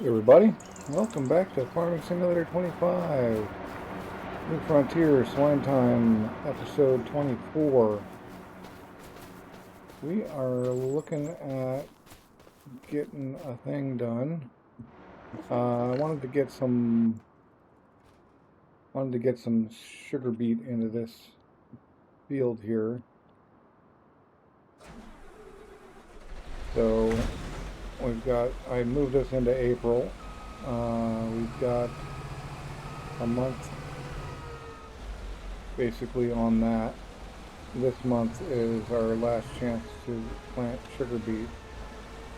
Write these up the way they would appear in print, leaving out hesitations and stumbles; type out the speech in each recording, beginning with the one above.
Everybody, welcome back to Farming Simulator 25. New Frontier Swine Time, episode 24. We are looking at getting a thing done. I wanted to get some sugar beet into this field here. So I moved this into April. We've got a month basically on that. This month is our last chance to plant sugar beet.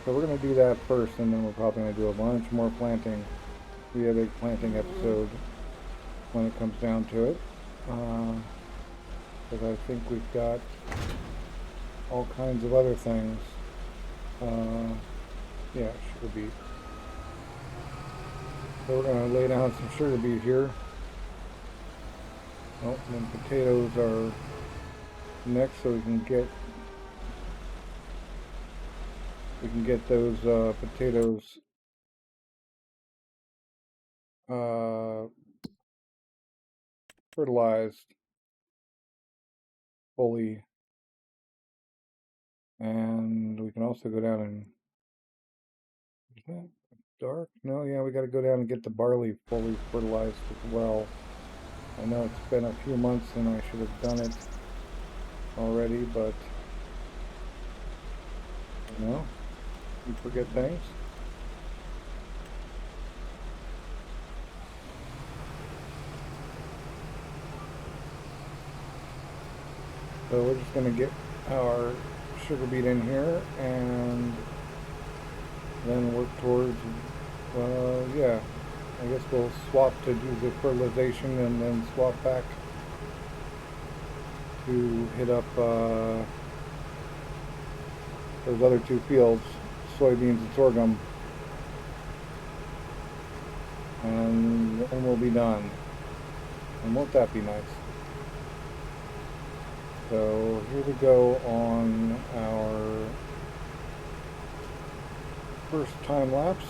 So we're going to do that first, and then we're probably going to do a bunch more planting. We have a planting episode when it comes down to it. Because I think we've got all kinds of other things. Yeah, sugar beet. So we're going to lay down some sugar beet here. Oh, and then potatoes are next, so we can get those potatoes fertilized fully, and we can also go down and, is that dark? No, yeah, we got to go down and get the barley fully fertilized as well. I know it's been a few months and I should have done it already, but you know, you forget things. So we're just going to get our sugar beet in here and then work towards, yeah, I guess we'll swap to do the fertilization and then swap back to hit up those other two fields, soybeans and sorghum, and then we'll be done. And won't that be nice? So here we go on our first time lapse.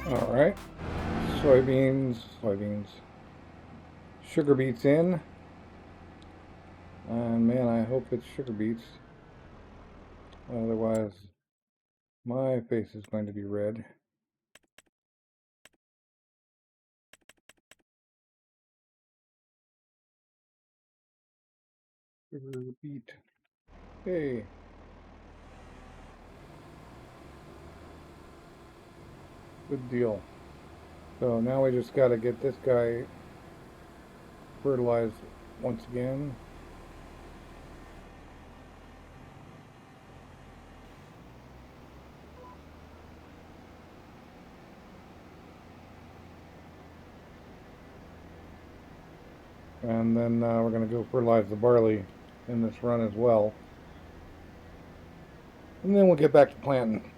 All right, soybeans, sugar beets in, and man, I hope it's sugar beets, otherwise my face is going to be red. Sugar beet, hey. Good deal. So now we just got to get this guy fertilized once again. And then we're going to go fertilize the barley in this run as well. And then we'll get back to planting.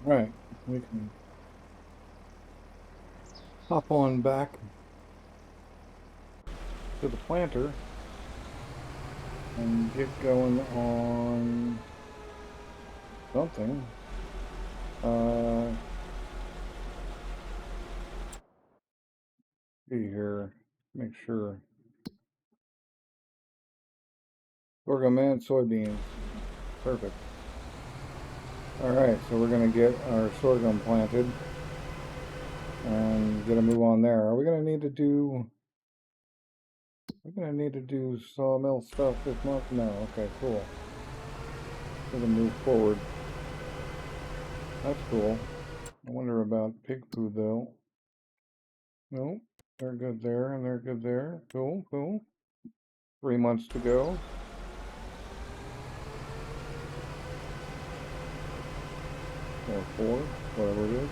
Alright, we can hop on back to the planter and get going on something. See here, make sure. Sorghum and soybeans. Perfect. Alright, so we're going to get our sorghum planted and get a move on there. Are we going to need to do... We're going to need to do sawmill stuff this month? No. Okay, cool. We're going to move forward. That's cool. I wonder about pig food, though. Nope. They're good there, and they're good there. Cool, cool. 3 months to go. Or 4, whatever it is.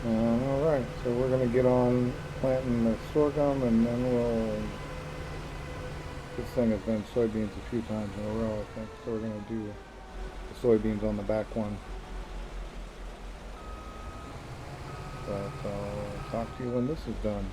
Alright, so we're going to get on planting the sorghum, and then we'll... This thing has been soybeans a few times in a row, I think. So we're going to do the soybeans on the back one. But I'll talk to you when this is done.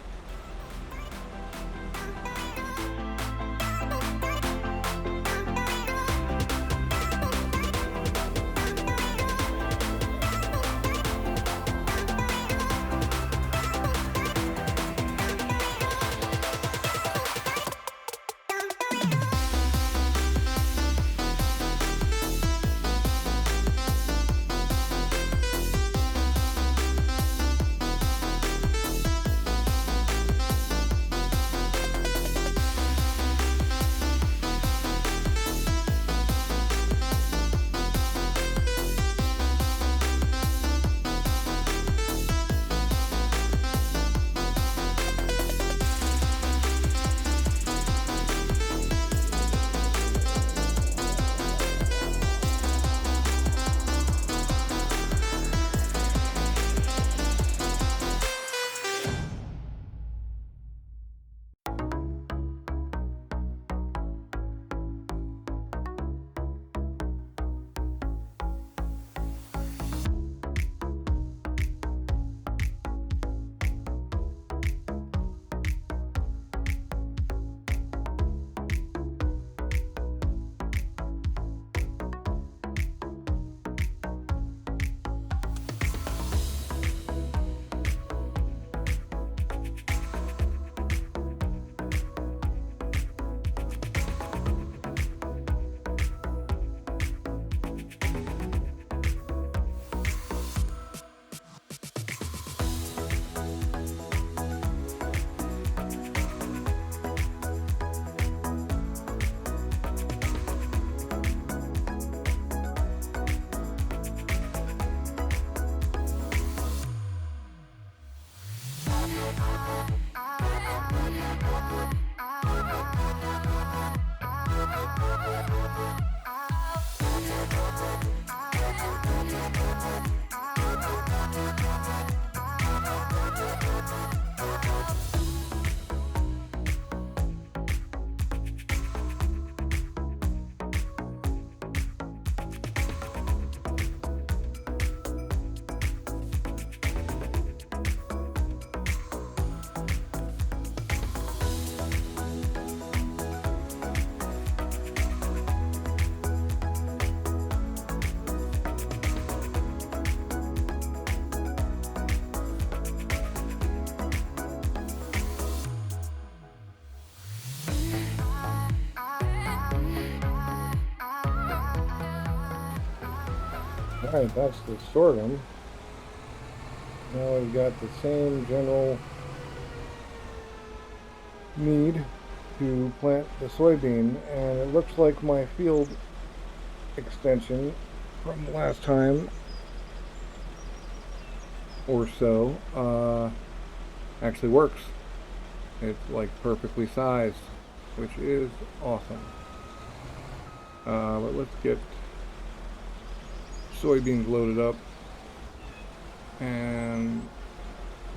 Alright, that's the sorghum. Now we've got the same general need to plant the soybean, and it looks like my field extension from last time or so actually works. It's like perfectly sized, which is awesome. But let's get soybeans loaded up and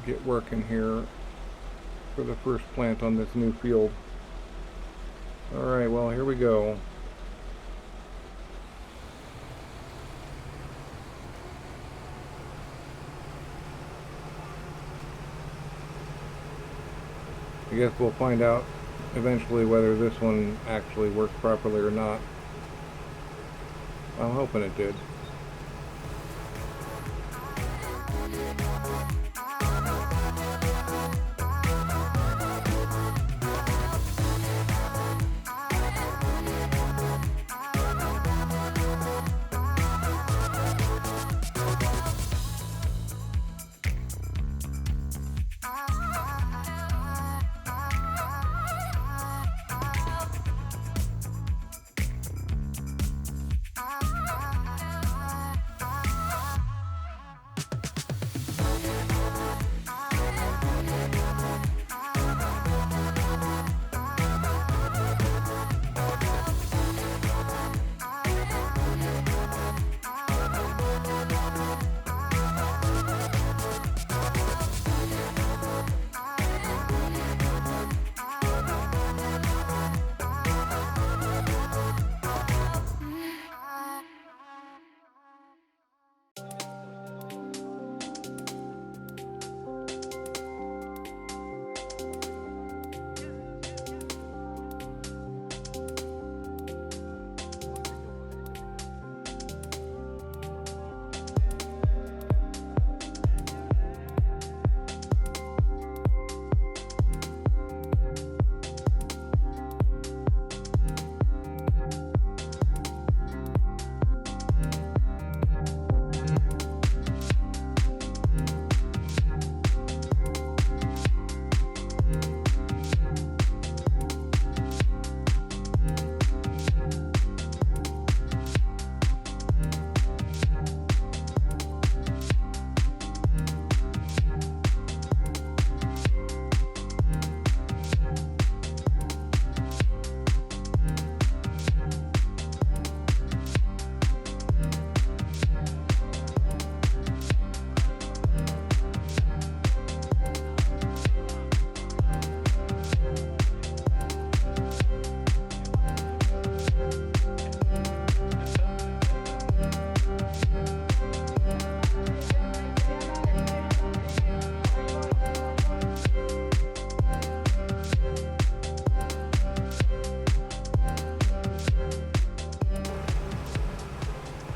get working here for the first plant on this new field. Alright, well, here we go. I guess we'll find out eventually whether this one actually worked properly or not. I'm hoping it did.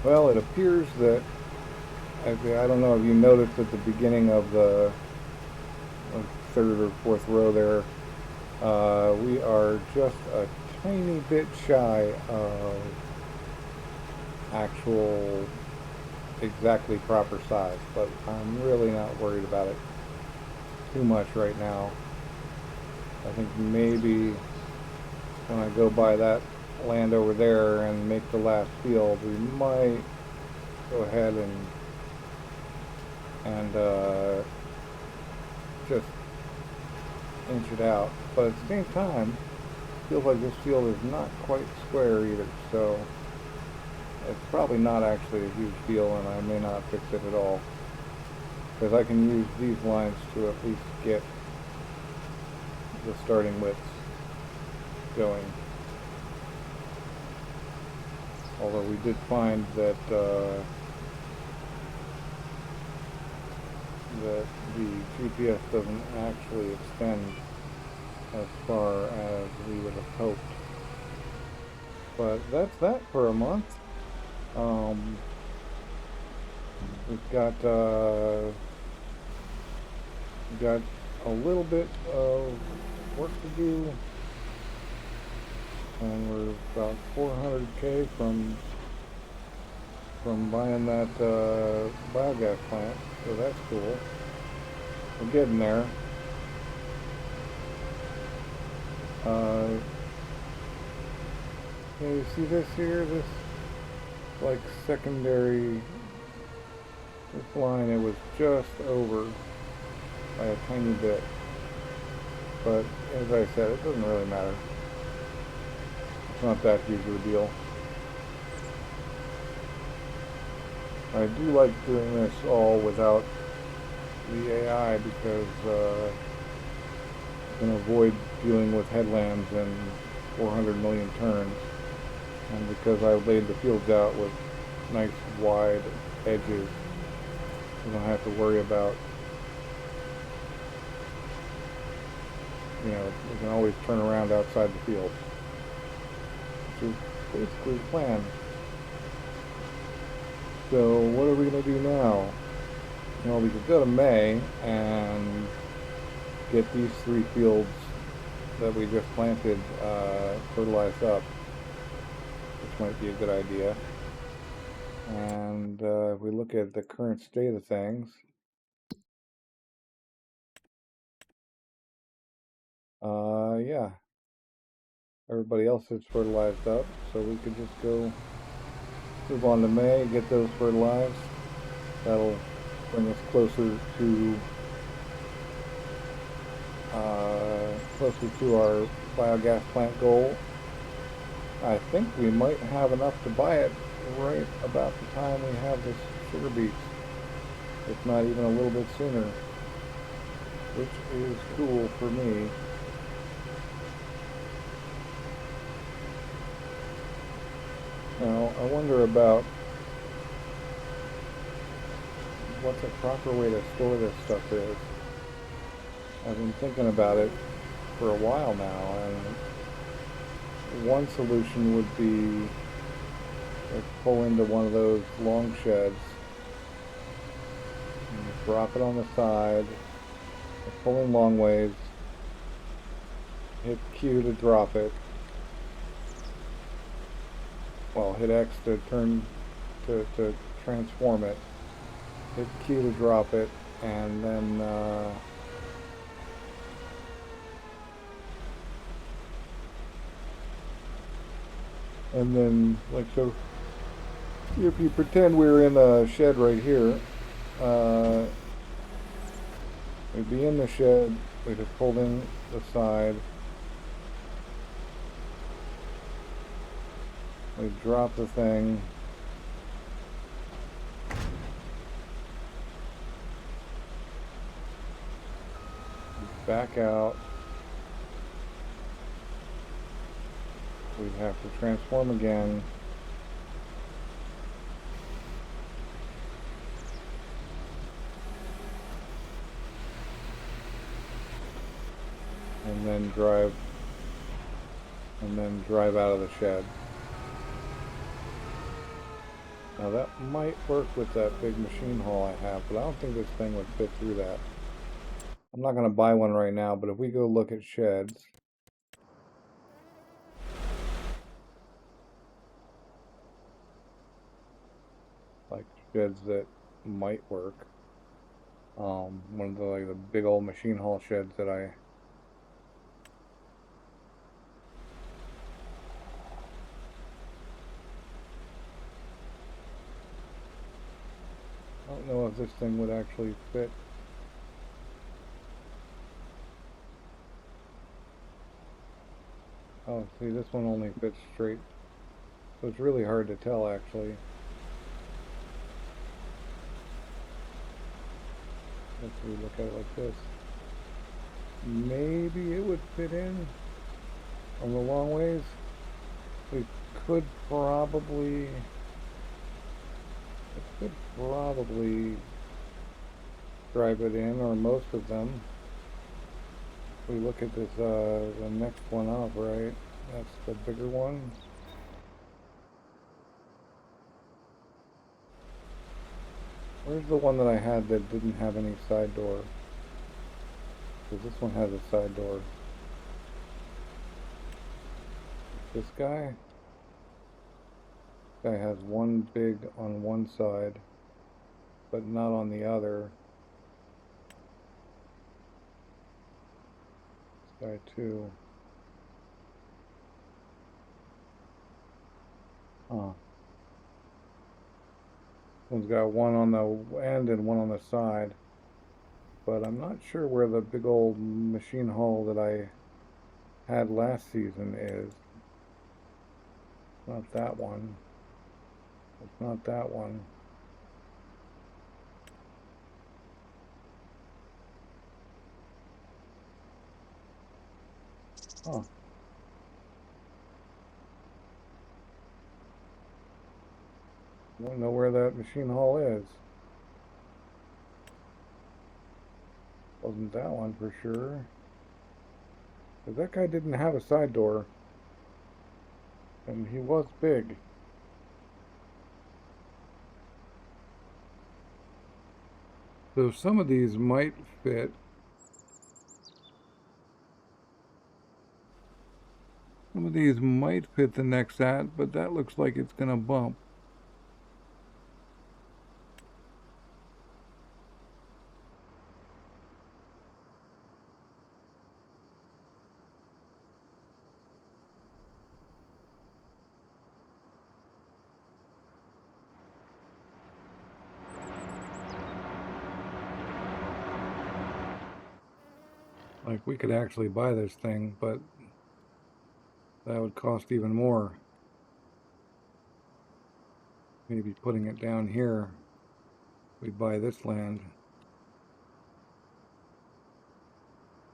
Well, it appears that, I don't know if you noticed at the beginning of the third or fourth row there, we are just a tiny bit shy of actual exactly proper size, but I'm really not worried about it too much right now. I think maybe when I go by that land over there and make the last field, we might go ahead and just inch it out. But at the same time, it feels like this field is not quite square either, so it's probably not actually a huge deal, and I may not fix it at all, because I can use these lines to at least get the starting widths going. Although we did find that that the GPS doesn't actually extend as far as we would have hoped. But that's that for a month. We've got a little bit of work to do, and we're about 400K from buying that biogas plant, so that's cool. We're getting there. Yeah, you see this here, this like secondary, this line, it was just over by a tiny bit, but as I said, it doesn't really matter. It's not that huge of a deal. I do like doing this all without the AI because you can avoid dealing with headlands and 400 million turns, and because I laid the fields out with nice wide edges, you don't have to worry about you know, we can always turn around outside the field, which is basically the plan. So what are we going to do now? Well, we could go to May and get these 3 fields that we just planted fertilized up, which might be a good idea. And if we look at the current state of things, yeah, everybody else is fertilized up, so we could just go move on to May, get those fertilized. That'll bring us closer to our biogas plant goal. I think we might have enough to buy it right about the time we have this sugar beets, if not even a little bit sooner, which is cool for me. Now, I wonder about what the proper way to store this stuff is. I've been thinking about it for a while now, and one solution would be to pull into one of those long sheds and drop it on the side, pull in long ways, hit Q to drop it, well, hit X to to transform it, hit Q to drop it, and then like so, if you pretend we're in a shed right here, we'd be in the shed, we'd have pulled in the side, we'd drop the thing, back out, we'd have to transform again, and then drive out of the shed. Now that might work with that big machine haul I have, but I don't think this thing would fit through that. I'm not going to buy one right now, but if we go look at sheds, like sheds that might work, one of the like the big old machine haul sheds that I don't know if this thing would actually fit. Oh, see, this one only fits straight, so it's really hard to tell actually. If we look at it like this, maybe it would fit in on the long ways. We could probably drive it in, or most of them. We look at this, the next one up, right? That's the bigger one. Where's the one that I had that didn't have any side door? Because this one has a side door. This guy? This guy has one big on one side, but not on the other. This guy too. Huh. One's got one on the end and one on the side. But I'm not sure where the big old machine haul that I had last season is. It's not that one. It's not that one. Huh. I don't know where that machine haul is. Wasn't that one for sure. Because that guy didn't have a side door, and he was big. So some of these might fit. Some of these might fit the Nexat, but that looks like it's going to bump. Like, we could actually buy this thing, but that would cost even more. Maybe putting it down here. We buy this land.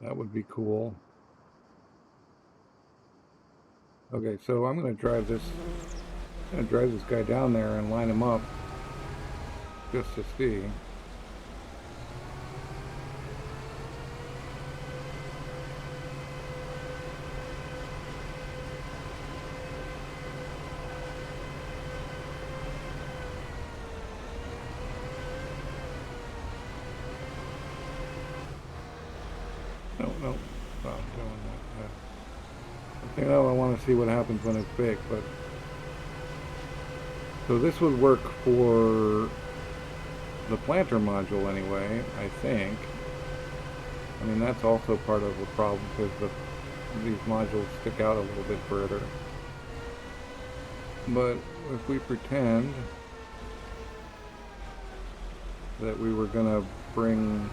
That would be cool. Okay, so I'm gonna drive this guy down there and line him up just to see. No, stop doing that. I want to see what happens when it's big, but so this would work for the planter module anyway, I think. I mean, that's also part of the problem because these modules stick out a little bit further. But if we pretend that we were gonna bring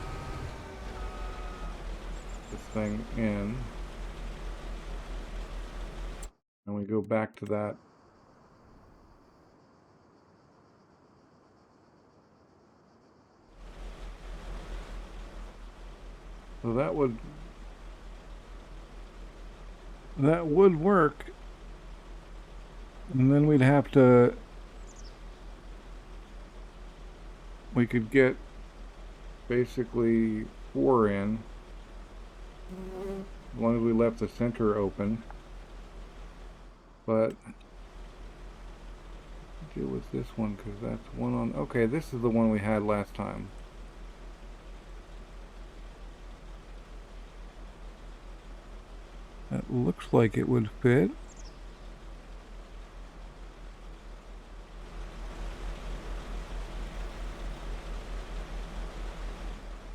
this thing in, and we go back to that so that would work, and then we could get basically 4 in, as long as we left the center open. But deal with this one because that's one on. Okay, this is the one we had last time. That looks like it would fit.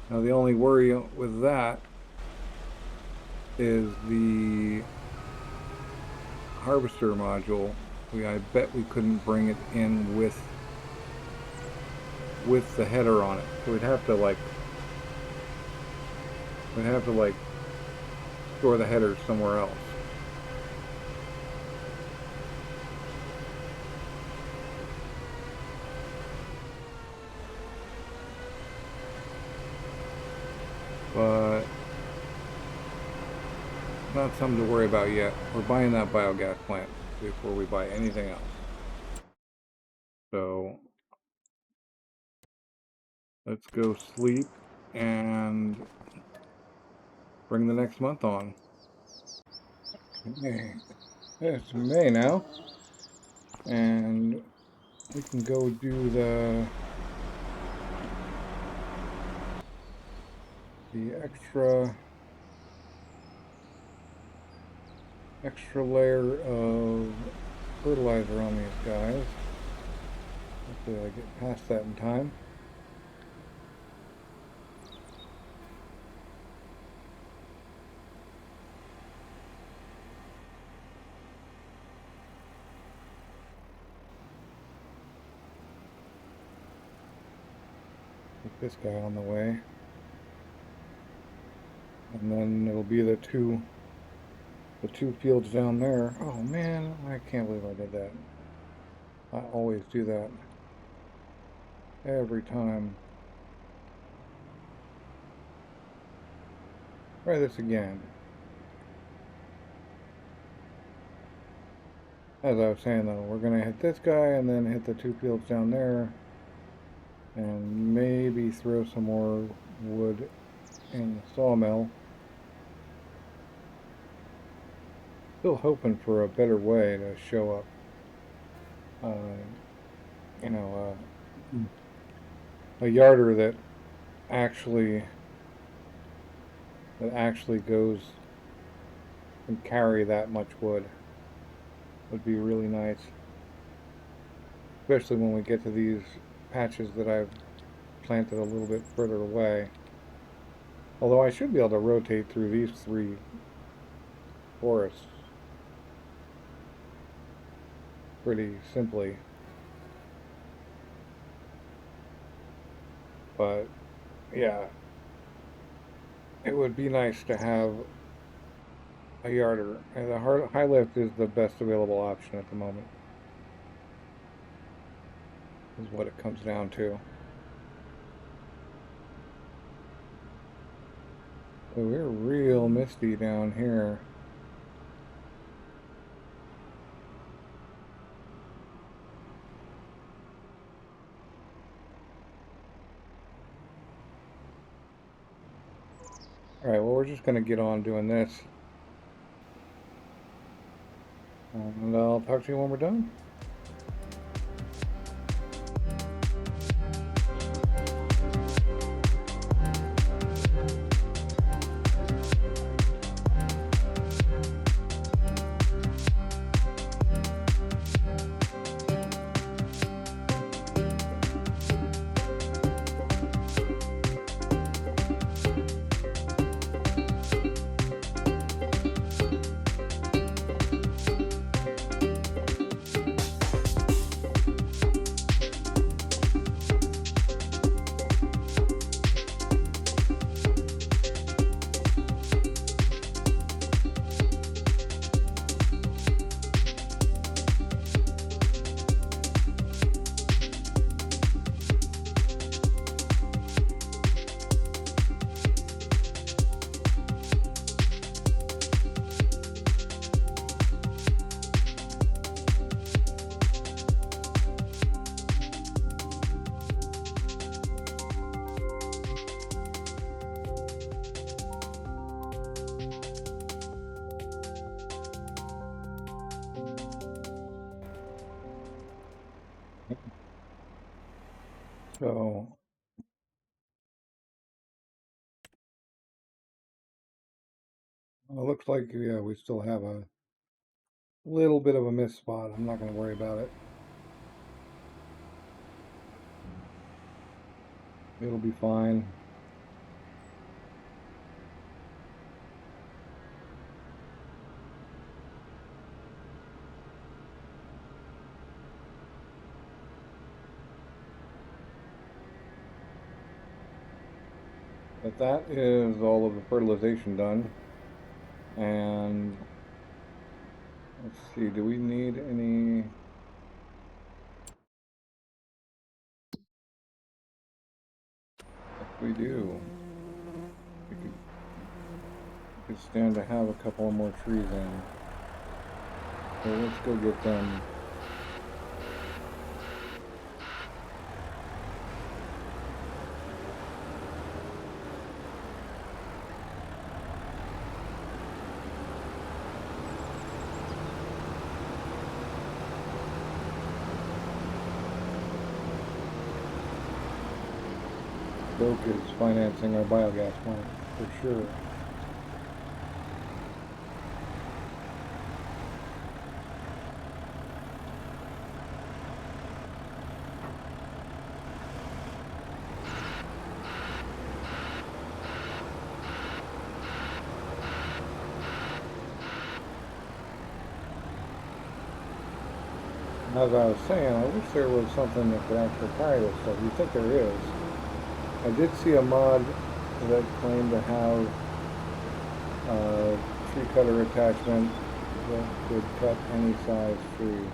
Now the only worry with that is the harvester module. I bet we couldn't bring it in with the header on it. So we'd have to store the header somewhere else. But not something to worry about yet. We're buying that biogas plant before we buy anything else. So let's go sleep and bring the next month on. Okay. It's May now, and we can go do the extra layer of fertilizer on these guys. Hopefully I get past that in time. Get this guy on the way. And then it'll be the two fields down there. Oh man, I can't believe I did that. I always do that. Every time. Try this again. As I was saying though, we're gonna hit this guy and then hit the 2 fields down there and maybe throw some more wood in the sawmill. still hoping for a better way to show up. You know, a yarder that actually goes and carry that much wood would be really nice, especially when we get to these patches that I've planted a little bit further away. Although I should be able to rotate through these 3 forests pretty simply. But yeah, it would be nice to have a yarder, and the high lift is the best available option at the moment, is what it comes down to. So we're real misty down here. Alright, well, we're just going to get on doing this. And I'll talk to you when we're done. So it looks like, yeah, we still have a little bit of a miss spot. I'm not going to worry about it. It'll be fine. But that is all of the fertilization done. And let's see, do we need any? If we do, we could stand to have a couple more trees in. So let's go get them. gov't is financing our biogas plant, for sure. As I was saying, I wish there was something that could actually carry this stuff. You think there is. I did see a mod that claimed to have a tree cutter attachment that could cut any size tree.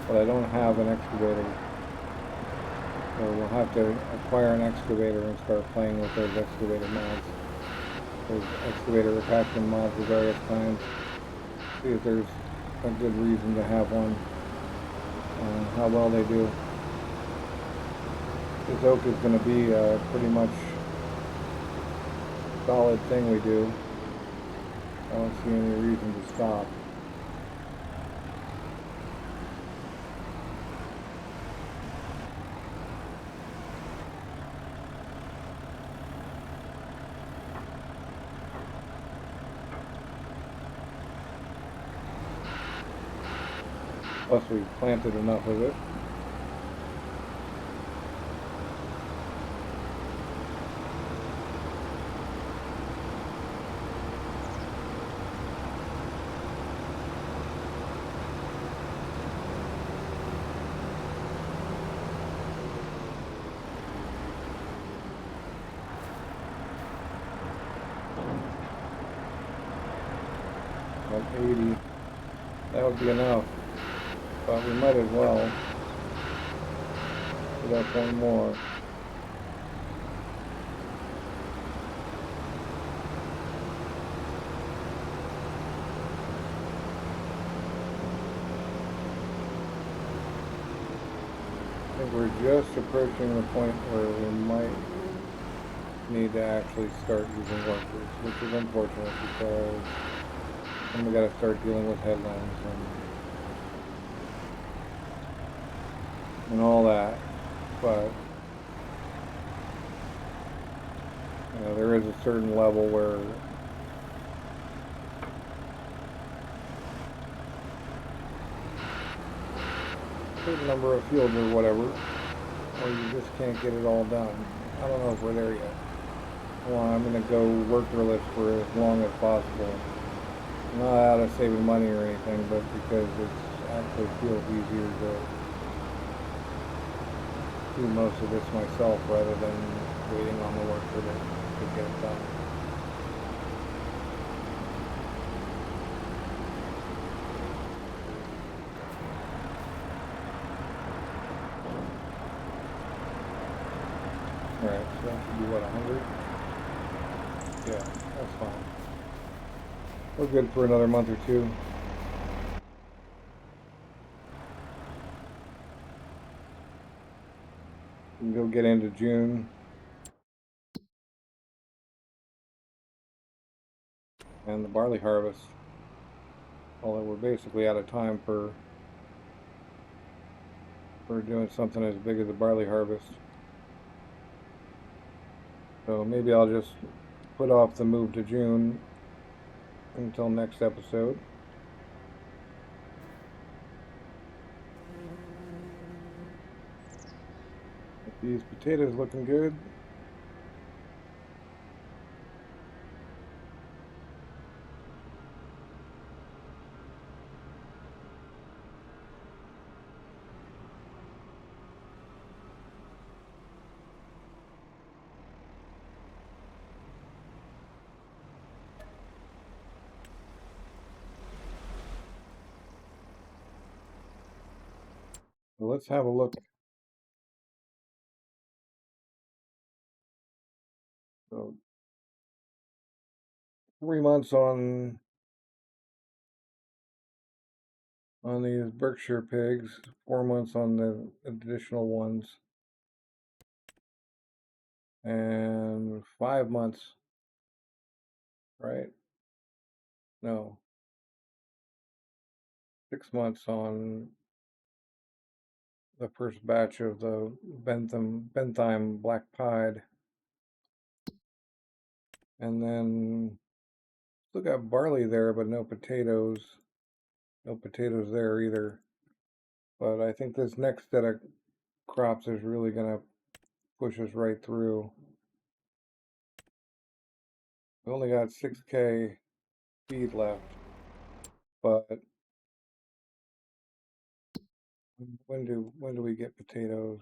But I don't have an excavator. So we'll have to acquire an excavator and start playing with those excavator mods. Those excavator attachment mods of various kinds. See if there's a good reason to have one, how well they do. This oak is going to be a pretty much solid thing we do. I don't see any reason to stop. Plus we planted enough of it. About 80. That would be enough. But we might as well put up one more. I think we're just approaching the point where we might need to actually start using workers, which is unfortunate because then we got to start dealing with headlands and all that. But you know, there is a certain level where a certain number of fields or whatever, or you just can't get it all done. I don't know if we're there yet. Well, I'm going to go workerless for as long as possible. Not out of saving money or anything, but because it actually feels easier to do most of this myself rather than waiting on the worker to get it done. Alright, so that should be what, 100? Yeah, that's fine. We're good for another month or two. We can go get into June. And the barley harvest. Although we're basically out of time for doing something as big as a barley harvest. So maybe I'll just put off the move to June until next episode. These potatoes looking good. So let's have a look. So 3 months on these Berkshire pigs, 4 months on the additional ones, and 5 months, right? No, 6 months on the first batch of the Bentheim Black Pied, and then still got barley there, but no potatoes. No potatoes there either. But I think this next set of crops is really going to push us right through. We only got 6K feed left, but when do we get potatoes?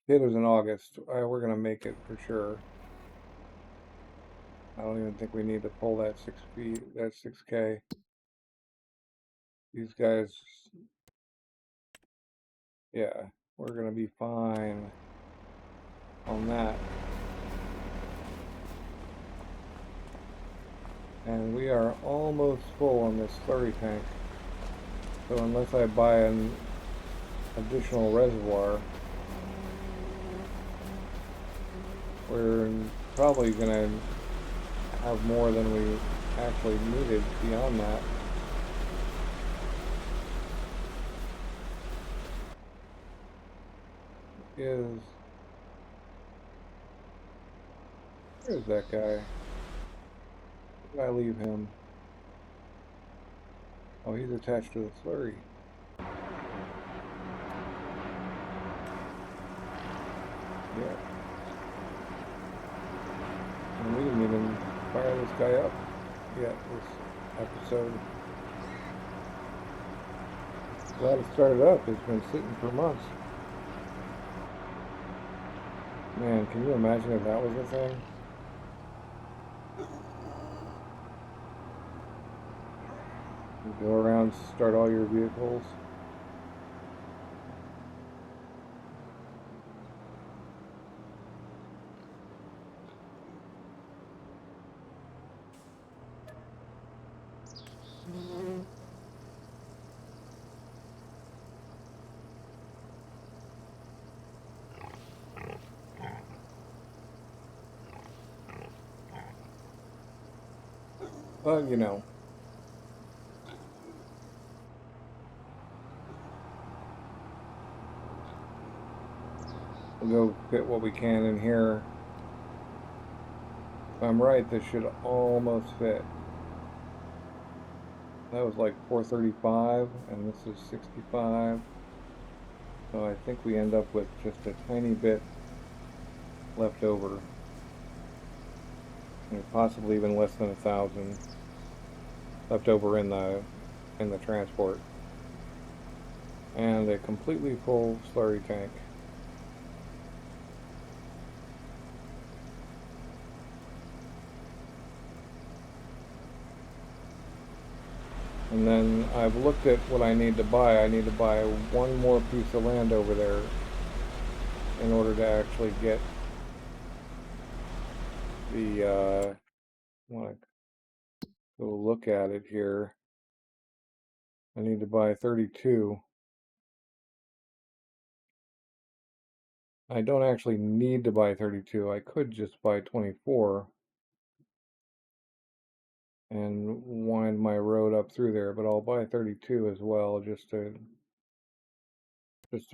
Potatoes in August. We're going to make it for sure. I don't even think we need to pull that 6K. These guys, yeah, we're going to be fine on that. And we are almost full on this slurry tank. So unless I buy an additional reservoir, we're probably going to have more than we actually needed beyond that. Where's that guy? Where did I leave him? Oh, he's attached to the slurry. Yeah. And we didn't even fire this guy up yet this episode. Glad it started up. It's been sitting for months. Man, can you imagine if that was a thing? You go around, start all your vehicles. Well, you know. We'll go fit what we can in here. If I'm right, this should almost fit. That was like 435, and this is 65. So I think we end up with just a tiny bit left over. And possibly even less than 1,000 left over in the transport. And a completely full slurry tank. And then I've looked at what I need to buy. I need to buy one more piece of land over there in order to actually get the, I want to go look at it here. I need to buy 32. I don't actually need to buy 32. I could just buy 24 and wind my road up through there, but I'll buy 32 as well just to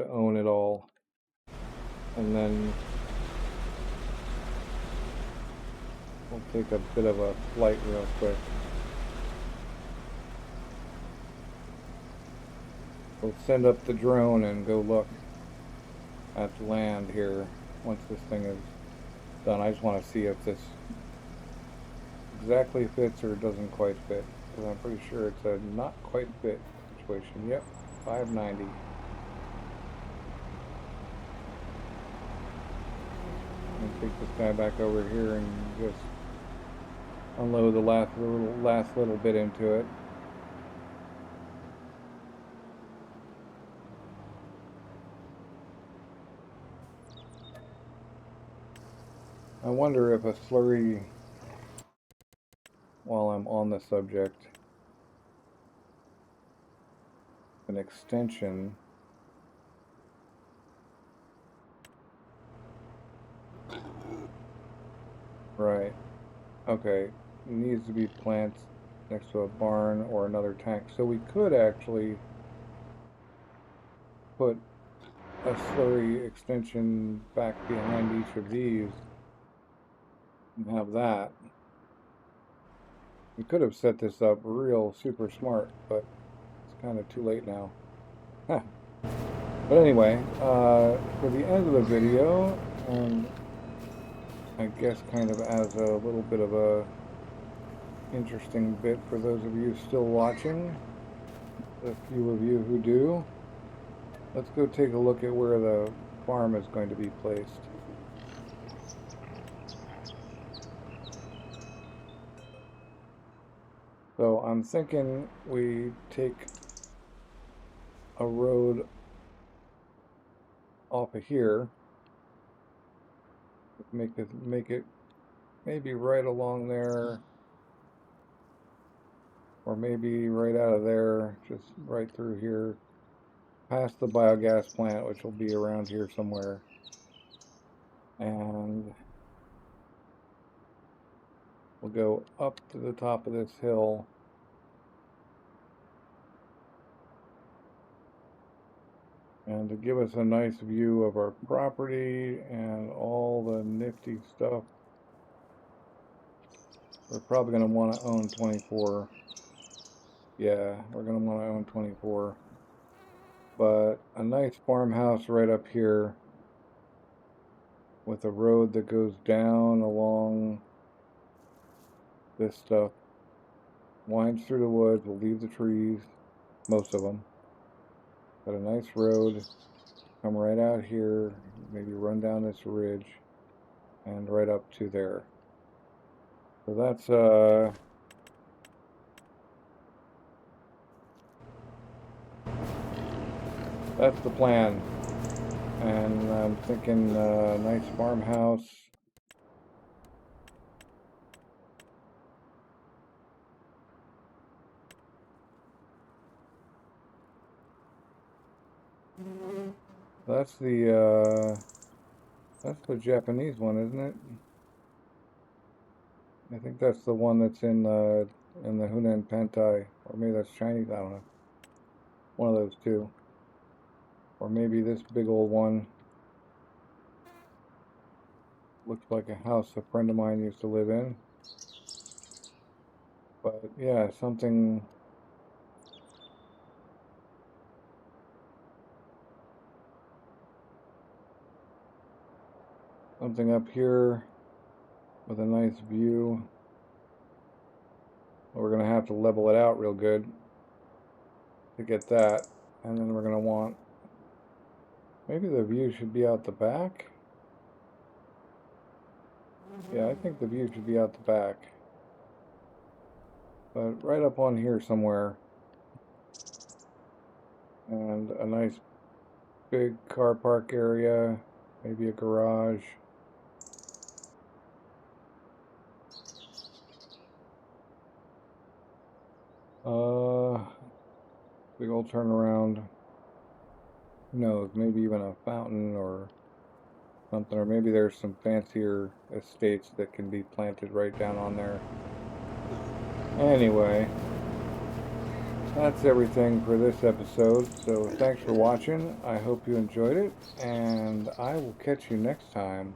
own it all. And then we'll take a bit of a flight real quick. We'll send up the drone and go look at the land here once this thing is done. I just want to see if this exactly fits or doesn't quite fit, because I'm pretty sure it's a not quite fit situation. Yep, 590. I'm gonna take this guy back over here and just unload the last little bit into it. I wonder if a slurry, while I'm on the subject, an extension right, okay, it needs to be plants next to a barn or another tank, so we could actually put a slurry extension back behind each of these and have that. We could have set this up real super smart, but it's kind of too late now. Huh. But anyway, for the end of the video, and I guess kind of as a little bit of a interesting bit for those of you still watching, the few of you who do, let's go take a look at where the farm is going to be placed. So I'm thinking we take a road off of here, make it maybe right along there, or maybe right out of there, just right through here, past the biogas plant, which will be around here somewhere. And We'll go up to the top of this hill. And to give us a nice view of our property and all the nifty stuff, we're probably going to want to own 24. Yeah, we're going to want to own 24. But a nice farmhouse right up here with a road that goes down along this stuff, winds through the woods, we'll leave the trees, most of them. Got a nice road, come right out here, maybe run down this ridge, and right up to there. So that's the plan. And I'm thinking nice farmhouse. That's the Japanese one, isn't it? I think that's the one that's in the Hunan Pentai, or maybe that's Chinese. I don't know. One of those two, or maybe this big old one. Looks like a house a friend of mine used to live in. But yeah, something. Something up here with a nice view. We're going to have to level it out real good to get that. And then we're going to want, maybe the view should be out the back. Yeah, I think the view should be out the back. But right up on here somewhere. And a nice big car park area, maybe a garage. Big old turnaround. Who knows, maybe even a fountain or something, or maybe there's some fancier estates that can be planted right down on there. Anyway, that's everything for this episode, so thanks for watching. I hope you enjoyed it, and I will catch you next time.